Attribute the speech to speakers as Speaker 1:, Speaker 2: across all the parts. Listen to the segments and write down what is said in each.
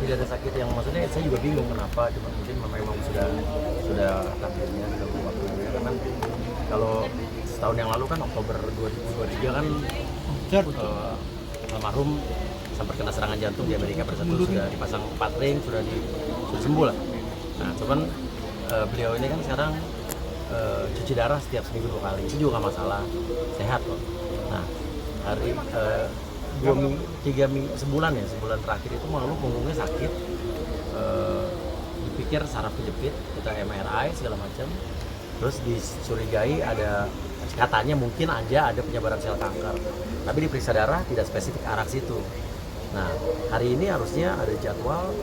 Speaker 1: tidak ada sakit yang maksudnya saya juga bingung kenapa, cuma mungkin memang sudah takdirnya sudah waktunya karena kalau setahun yang lalu kan Oktober 2023 kan almarhum sempat kena serangan jantung di Amerika pada saat itu sudah dipasang 4 ring, sudah sembuh lah. Nah cuman beliau ini kan sekarang cuci darah setiap seminggu 2 kali, itu juga nggak masalah, sehat kok. Nah hari 3 sebulan terakhir itu mengeluh punggungnya sakit, dipikir saraf kejepit, kita MRI segala macam, terus dicurigai ada katanya mungkin aja ada penyebaran sel kanker, tapi diperiksa darah tidak spesifik arah situ. Nah hari ini harusnya ada jadwal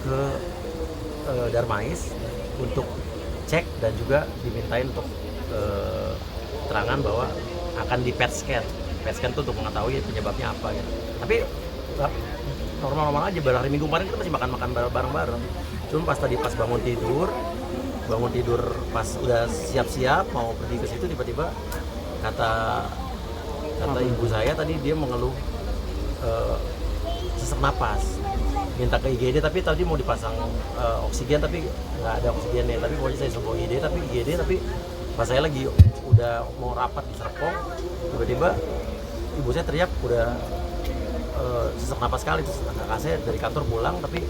Speaker 1: ke Darmais untuk cek dan juga dimintain untuk keterangan bahwa akan di PET scan. PET scan itu untuk mengetahui penyebabnya apa ya. Tapi normal-normal aja, hari Minggu kemarin kita masih makan bareng-bareng. Cuma pas bangun tidur pas udah siap-siap mau pergi ke situ, tiba-tiba kata ibu saya tadi dia mengeluh sesak napas, minta ke IGD, tapi tadi mau dipasang oksigen tapi nggak ada oksigennya, tapi pokoknya saya suruh IGD tapi pas saya lagi udah mau rapat di Serpong, tiba-tiba ibu saya teriak udah sesak napas sekali. Terus kakak saya dari kantor pulang tapi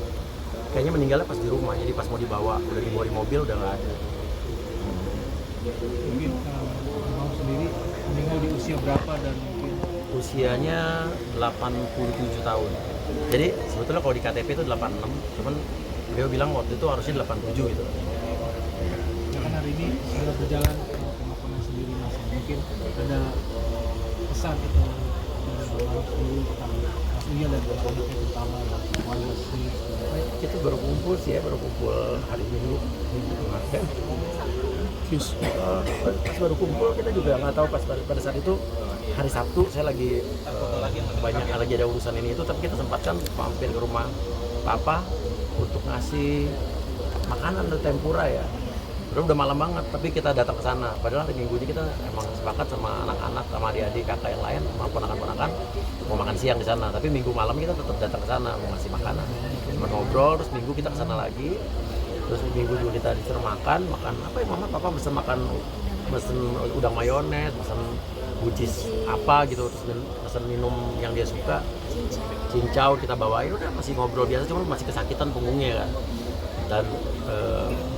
Speaker 1: kayaknya meninggalnya pas di rumah, jadi pas mau dibawa di mobil udah nggak ada.
Speaker 2: Mungkin Imam sendiri meninggal di usia berapa dan mungkin
Speaker 1: usianya 87 tahun. Jadi sebetulnya kalau di KTP itu 86, cuman beliau bilang waktu itu harusnya 87 gitu.
Speaker 2: ya kan hari ini sudah berjalan pemakaman sendiri, Mas. Mungkin ada pesan itu dari Imam sendiri tentang Mas Uya dan keluarga terutama warga sendiri.
Speaker 1: Kita baru kumpul hari Minggu kemarin. Pas baru kumpul kita juga nggak tahu pada saat itu hari Sabtu saya lagi lagi ada urusan ini itu, tapi kita sempatkan mampir ke rumah Papa untuk ngasih makanan dan tempura ya. Udah malam banget, tapi kita datang ke sana. Padahal hari Minggunya kita emang sepakat sama anak-anak, sama adik-adik, kakak yang lain, sama ponakan-ponakan mau makan siang di sana. Tapi Minggu malam kita tetap datang ke sana mau ngasih makanan, cuma ngobrol. Terus Minggu kita ke sana lagi. Terus Minggu juga kita disuruh makan apa ya, Mama Papa pesen udang mayones, pesen bucis apa gitu, terus pesen minum yang dia suka, cincau kita bawain. Udah masih ngobrol biasa, cuma masih kesakitan punggungnya kan. Dan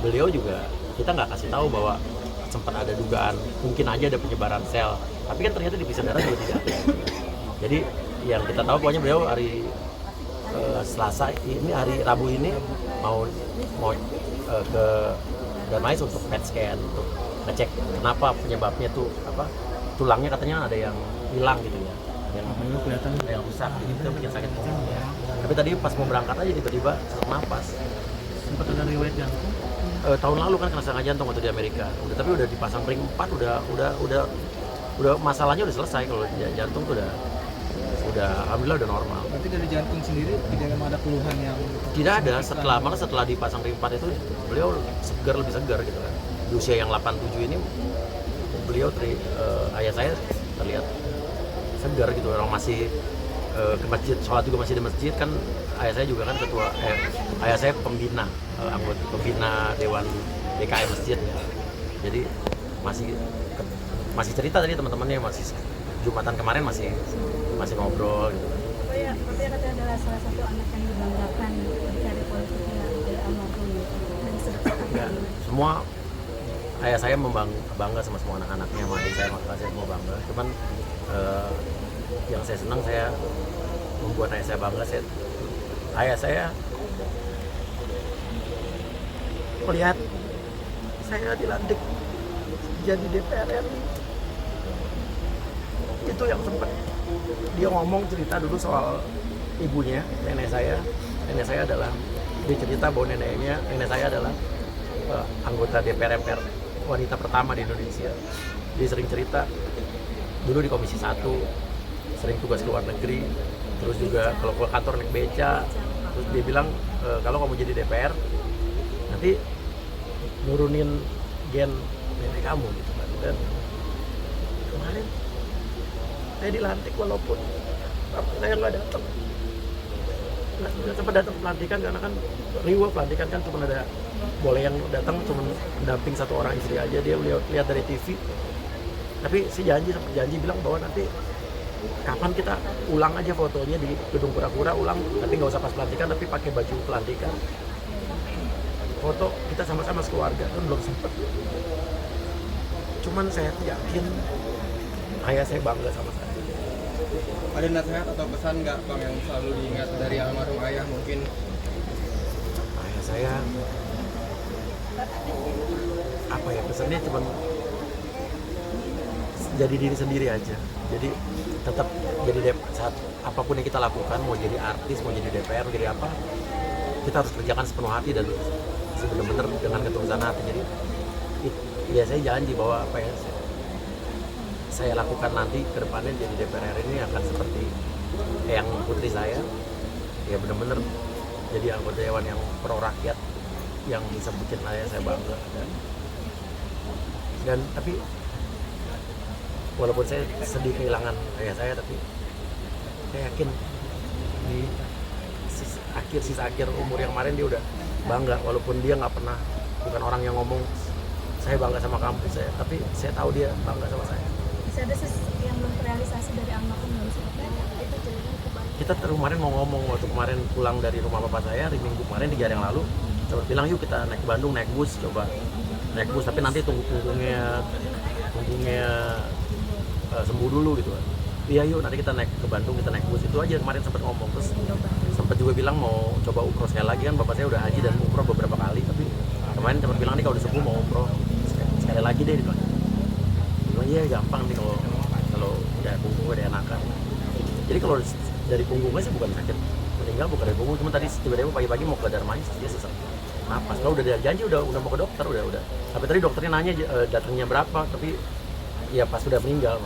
Speaker 1: beliau juga kita nggak kasih tahu bahwa sempat ada dugaan mungkin aja ada penyebaran sel, tapi kan ternyata di periksa darah juga tidak ada. Jadi yang kita tahu pokoknya beliau hari Selasa ini, hari Rabu ini mau ke Darmais untuk PET scan untuk ngecek kenapa penyebabnya tuh apa, tulangnya katanya ada yang hilang gitu ya, yang kelihatan ada yang rusak, jadi kita bikin sakit punggungnya. Tapi tadi pas mau berangkat aja tiba-tiba sesak napas.
Speaker 2: Sempat ada riwayat jantung
Speaker 1: Tahun lalu kan kena serangan jantung waktu di Amerika. Tapi udah dipasang ring 4, udah masalahnya udah selesai. Kalau jantung tuh udah alhamdulillah udah normal.
Speaker 2: Berarti dari jantung sendiri tidak ada keluhan yang
Speaker 1: tidak ada. Setelah dipasang ring 4 itu beliau lebih segar gitu kan. Di usia yang 87 ini beliau ayah saya terlihat segar gitu, orang masih ke masjid, sholat juga masih di masjid kan. Ayah saya juga kan ayah saya anggota pembina Dewan DKM masjid ya. Jadi masih cerita tadi teman-temannya, masih Jumatan kemarin masih ngobrol gitu.
Speaker 3: Oh ya, katanya adalah salah satu anak yang dibanggakan dari politiknya dari almarhum
Speaker 1: ya, semua ayah saya bangga sama semua anak-anaknya, sama adik saya, sama saya semua bangga. Cuman yang saya senang, saya membuat ayah saya bangga. Ayah saya melihat saya dilantik jadi DPR RI. Itu yang sempat dia ngomong, cerita dulu soal ibunya, nenek saya. Nenek saya adalah, dia cerita bahwa nenek saya adalah anggota DPR MPR wanita pertama di Indonesia. Dia sering cerita dulu di Komisi 1, sering tugas ke luar negeri, terus juga kalau ke kantor naik beca. Terus dia bilang kalau kamu jadi DPR nanti nurunin gen nenek kamu gitu kan. Dan kemarin saya dilantik walaupun saya nggak datang. nggak sempat datang pelantikan karena kan riuh pelantikan kan cuma ada boleh yang datang cuma mendamping satu orang istri aja, dia lihat dari TV. Tapi si sempat janji bilang bahwa nanti kapan kita ulang aja fotonya di gedung Pura-Pura, ulang tapi nggak usah pas pelantikan tapi pakai baju pelantikan, foto kita sama-sama sekeluarga. Kan belum sempet. Cuman saya yakin ayah saya bangga sama saya.
Speaker 4: Ada nasihat atau pesan nggak Bang yang selalu diingat dari almarhum ayah mungkin?
Speaker 1: Ayah saya apa ya, pesannya cuman jadi diri sendiri aja. Jadi tetap jadi saat apapun yang kita lakukan, mau jadi artis, mau jadi DPR, mau jadi apa, kita harus kerjakan sepenuh hati dan benar-benar dengan ketulusan hati. Jadi ya saya janji bahwa apa ya saya lakukan nanti ke depannya jadi DPR ini akan seperti yang putri saya, ya benar-benar jadi anggota dewan yang pro rakyat, yang bisa bikin saya bangga. Dan tapi walaupun saya sedih kehilangan ayah saya, tapi saya yakin di sisa akhir umur yang kemarin dia udah bangga, walaupun dia nggak pernah, bukan orang yang ngomong saya bangga sama kampus saya, tapi saya tahu dia bangga sama saya.
Speaker 3: Masih ada yang belum terrealisasi dari almarhum belum seperti itu
Speaker 1: Kita kemarin mau ngomong waktu kemarin pulang dari rumah bapak saya hari Minggu kemarin 3 hari yang lalu, sempat bilang yuk kita naik ke Bandung, naik bus, coba naik bus, tapi nanti tunggu punggungnya sembuh dulu gitu kan. Iya yuk nanti kita naik ke Bandung, kita naik bus, itu aja kemarin sempat ngomong. Terus sempat juga bilang mau coba umroh sekali lagi, kan bapak saya udah haji dan umroh beberapa kali, tapi kemarin sempat bilang nih kalau udah sepuh mau umroh sekali lagi deh gitu. Bilang iya gampang nih kalau udah punggung udah enakan. Jadi kalau dari punggungnya sih bukan sakit meninggal, bukan dari punggung, cuma tadi tiba-tiba pagi-pagi mau ke Darmais dia sesak napas. Kalau udah janji udah mau ke dokter udah. Sampai tadi dokternya nanya datangnya berapa, tapi ya pas sudah meninggal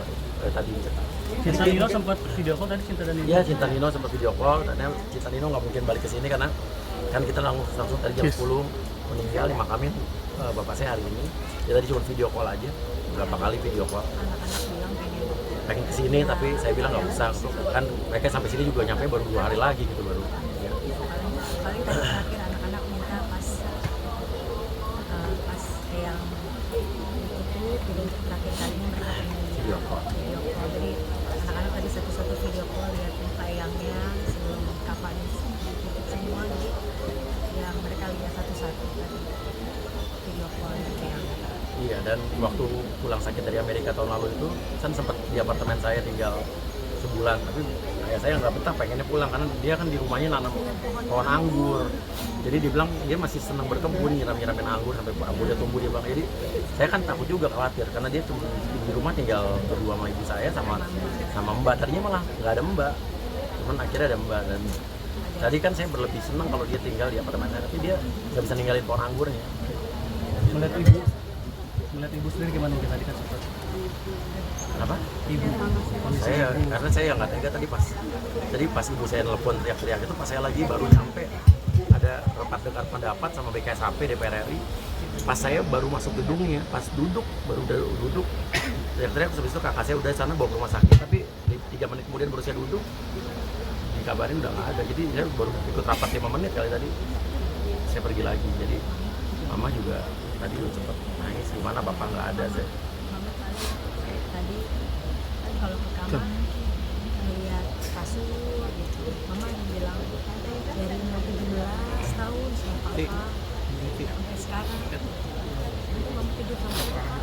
Speaker 1: tadi.
Speaker 2: Cinta Nino sempat video call tadi, Cinta dan Nino.
Speaker 1: Iya, Cinta Nino sempat video call, karena Cinta Nino nggak mungkin balik ke sini karena kan kita langsung tadi jam 10 meninggal dimakamin bapak saya hari ini. Dia tadi cuma video call aja, berapa kali video call. Pengen kesini tapi saya bilang nggak usah, kan mereka sampai sini juga nyampe baru 2 hari lagi gitu baru. Ya.
Speaker 5: Paling terakhir anak-anak minta pas yang itu video terakhir kalinya mereka pengen
Speaker 1: Video call.
Speaker 5: Jadi anak-anak tadi satu-satu video call lihat muka eyangnya sebelum kapan tutup semua, jadi yang mereka lihat satu-satu tadi video call eyang.
Speaker 1: Iya, dan waktu pulang sakit dari Amerika tahun lalu itu, kan sempat di apartemen saya tinggal sebulan, tapi ya saya nggak betah, pengennya pulang karena dia kan di rumahnya nanam pohon anggur. Jadi dia bilang dia masih senang berkebun, nyiramin anggur sampai anggurnya tumbuh, dia bilang. Jadi saya kan takut juga, khawatir karena dia cuma di rumah tinggal berdua sama ibu saya sama mbak. Tadinya malah nggak ada mbak, cuman akhirnya ada mbak. Dan tadi kan saya berlebih senang kalau dia tinggal di apartemen saya, tapi dia nggak bisa ninggalin pohon anggurnya.
Speaker 2: Melihat ibu sendiri gimana kita tadi kan sempat
Speaker 1: Apa?
Speaker 2: ibu
Speaker 1: Saya karena saya nggak tega tadi pas ibu saya telepon teriak-teriak itu pas saya lagi baru nyampe, ada rapat dengar pendapat sama BKSHP DPR RI. Pas saya baru masuk gedungnya, pas baru duduk teriak-teriak, habis itu kakak saya udah sana bawa ke rumah sakit, tapi 3 menit kemudian baru saya duduk dikabarin udah nggak ada. Jadi saya baru ikut rapat 5 menit kali tadi saya pergi lagi. Jadi mama juga tadi sempat nangis, gimana bapak nggak ada sih.
Speaker 5: Tadi kan kalau ke kamar lihat kasur gitu, mama bilang dari umur 17 tahun sama papa sampai sekarang itu mama tidur sama papa,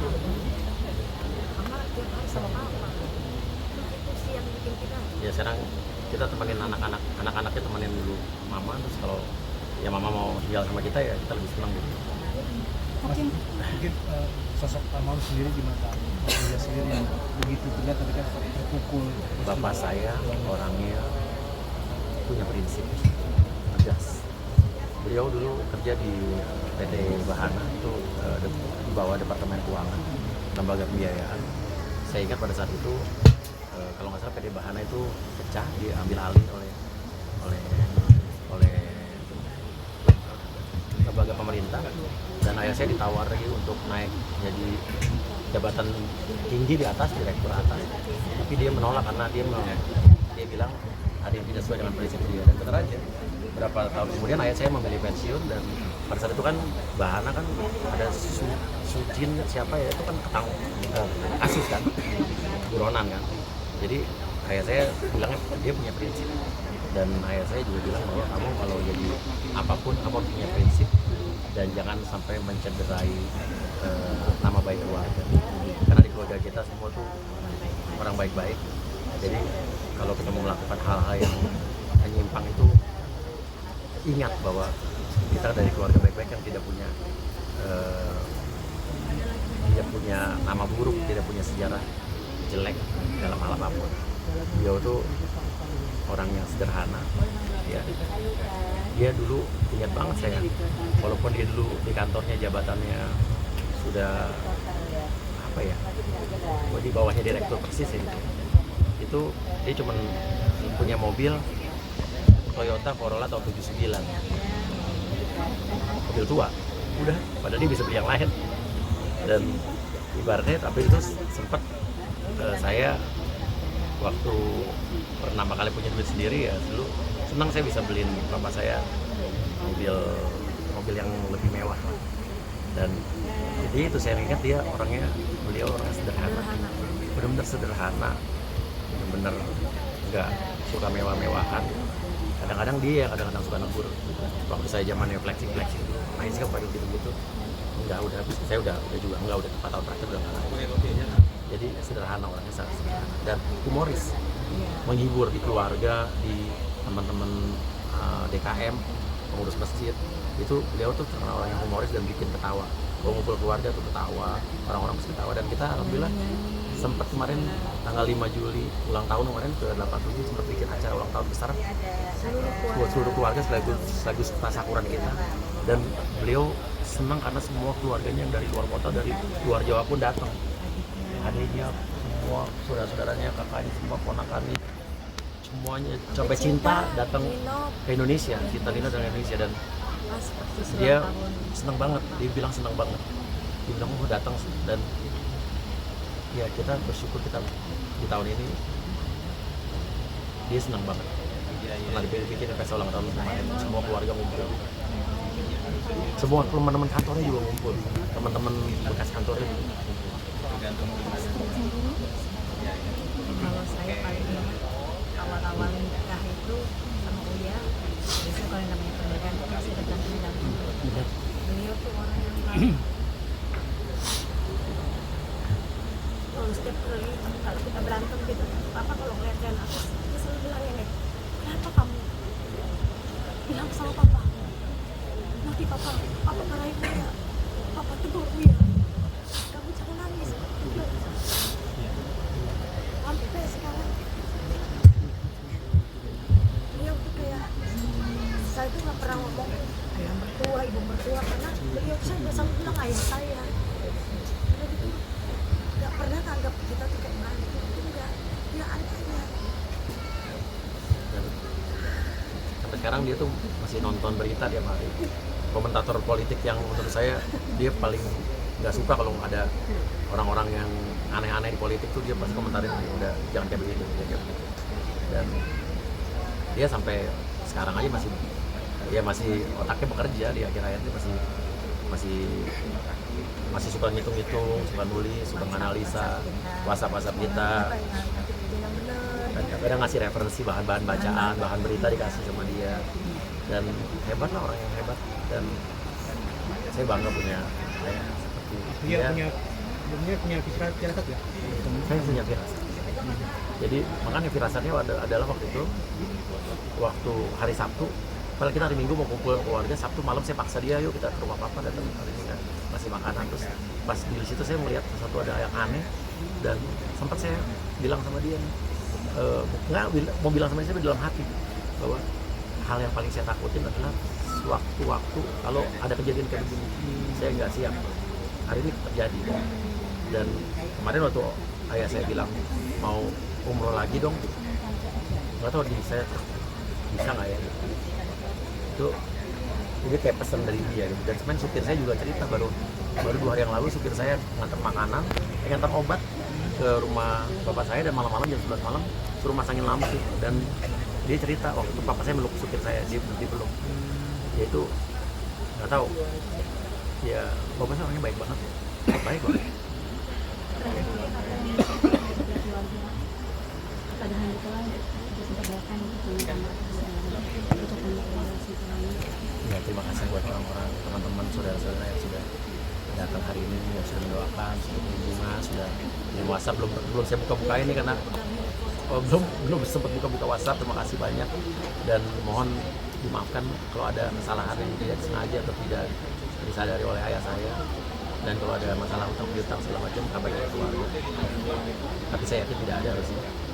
Speaker 5: mama tiap hari sama papa. Itu sih yang bikin kita
Speaker 1: Ya sekarang kita temenin anak-anaknya temenin dulu mama, terus kalau ya mama mau tinggal sama kita ya kita lebih senang gitu.
Speaker 2: mungkin sosok almarhum sendiri gimana, dia sendiri yang begitu terlihat tadi kan terpukul.
Speaker 1: Bapak saya orangnya punya prinsip tegas. Beliau dulu kerja di PT Bahana, itu di bawah Departemen Keuangan, lembaga pembiayaan. Saya ingat pada saat itu kalau nggak salah PT Bahana itu pecah, diambil alih oleh lembaga pemerintah, dan ayah saya ditawari untuk naik jadi jabatan tinggi di atas, direktur atas, tapi dia menolak karena dia bilang ada yang tidak sesuai dengan prinsip dia. Dan benar aja berapa tahun kemudian ayah saya memilih pensiun, dan pada saat itu kan Bahana kan ada Sujin siapa ya, itu kan Asis kan, buronan kan. Jadi ayah saya bilangnya dia punya prinsip, dan ayah saya juga bilang bahwa kamu kalau jadi apapun kamu harus punya prinsip dan jangan sampai mencederai nama baik keluarga, karena di keluarga kita semua tuh orang baik-baik. Jadi kalau kita mau melakukan hal-hal yang menyimpang itu, ingat bahwa kita dari keluarga baik-baik yang tidak punya nama buruk, tidak punya sejarah jelek dalam hal apapun. Beliau tuh orang yang sederhana ya. Dia dulu, ingat banget saya, walaupun dia dulu di kantornya jabatannya sudah apa ya, di bawahnya direktur persis ya, itu dia cuma punya mobil Toyota Corolla tahun 79, mobil tua, udah, padahal dia bisa beli yang lain. Dan ibaratnya, tapi itu sempat saya waktu pertama kali punya duit sendiri ya, dulu senang saya bisa beliin bapak saya mobil yang lebih mewah. Dan jadi itu saya ingat beliau orangnya sederhana, benar-benar sederhana, benar-benar nggak suka mewah-mewahan. Kadang-kadang dia kadang-kadang suka negur. Waktu saya zamannya flexing dulu, main sih pakai gitu-gitu. Udah saya udah juga enggak, udah 4 tahun terakhir udah enggak. Jadi sederhana, orangnya sangat sederhana dan humoris, menghibur di keluarga, di teman-teman DKM, pengurus masjid. Itu beliau tuh terkenal orang yang humoris dan bikin ketawa. Kalau ngumpul keluarga tuh ketawa, orang-orang mesti ketawa. Dan kita alhamdulillah sempat kemarin tanggal 5 Juli ulang tahun kemarin ke 87 sempat bikin acara ulang tahun besar buat seluruh keluarga sekaligus tasakuran kita. Dan beliau senang karena semua keluarganya yang dari luar kota, dari luar Jawa pun datang. Adiknya, semua saudara-saudaranya, kakaknya, semua ponakannya, semuanya sampai Cinta datang ke Indonesia, Cinta Lino dari Indonesia. Dan dia senang banget, dia bilang senang banget, dia bilang mau datang. Dan ya kita bersyukur kita di tahun ini dia senang banget. Pernah dibikin pesta ulang tahun kemarin, semua keluarga ngumpul, semua teman-teman kantornya juga ngumpul, teman-teman bekas kantornya ngumpul.
Speaker 5: Kalau saya paling awal-awal nikah itu sama Uya, biasanya kalau yang namanya pernikahan itu pasti tergantung. Beliau tuh orang yang paling setiap kali kalau kita berantem gitu, Papa kalau ngeliatin aku, dia selalu bilang ini, kenapa kamu bilang sama Papa? Nanti Papa marahin Uya, Papa tegur Uya, kamu jangan nangis. Sampai sekarang beliau tuh kayak, saya tuh nggak pernah ngomong ayah mertua, ibu mertua, karena beliau saya nggak selalu bilang ayah saya. Karena gitu nggak pernah anggap kita tuh kayak mantu, itu enggak, dia anaknya.
Speaker 1: Dan sampai sekarang dia tuh masih nonton berita tiap hari. Komentator politik yang menurut saya dia paling nggak suka kalau ada orang-orang yang aneh-aneh di politik tuh, dia pasti komentarin, udah jangan kayak begitu, Dan dia sampai sekarang aja masih otaknya bekerja, di akhir hayatnya masih suka ngitung-ngitung, suka nulis, suka analisa WhatsApp kita, dan kadang ngasih referensi bahan-bahan bacaan, bahan berita dikasih sama dia. Dan hebat lah, orang yang hebat. Dan saya bangga punya kayak seperti dia.
Speaker 2: Punya firasat ya?
Speaker 1: Saya punya firasat. Jadi makanya firasatnya adalah waktu hari Sabtu, padahal kita hari Minggu mau kumpul keluarga, Sabtu malam saya paksa dia, yuk kita ke rumah Papa, datang hari ini kan masih makanan. Terus pas di situ saya melihat sesuatu ada yang aneh, dan sempat saya bilang sama dia, mau bilang sama dia dalam hati bahwa hal yang paling saya takutin adalah waktu-waktu kalau ada kejadian kayak begini, saya nggak siap. Hari ini terjadi. Dan kemarin waktu ayah saya bilang mau umroh lagi dong, nggak tahu saya bisa nggak ya gitu. Itu jadi kayak pesan dari dia gitu. Dan sebenarnya supir saya juga cerita, baru 2 hari yang lalu supir saya ngantar makanan, ngantar obat ke rumah bapak saya, dan malam-malam jam 11 malam suruh masangin lampu. Dan dia cerita waktu itu papa saya meluk supir saya, dia belum, dia itu nggak tahu ya, bapak saya orangnya baik banget, baik banget.
Speaker 3: pada hari itulah disampaikan ucapan
Speaker 1: Ya, terima kasih buat orang-orang, teman-teman, saudara-saudara yang sudah datang hari ini, yang sudah mendoakan, sudah beri bunga, sudah di WhatsApp belum saya buka-buka ini karena belum sempat buka-buka WhatsApp. Terima kasih banyak dan mohon dimaafkan kalau ada kesalahan yang tidak sengaja atau tidak disadari oleh ayah saya, dan kalau ada masalah utang piutang segala macam kabarnya keluarga, tapi saya yakin tidak ada harusnya.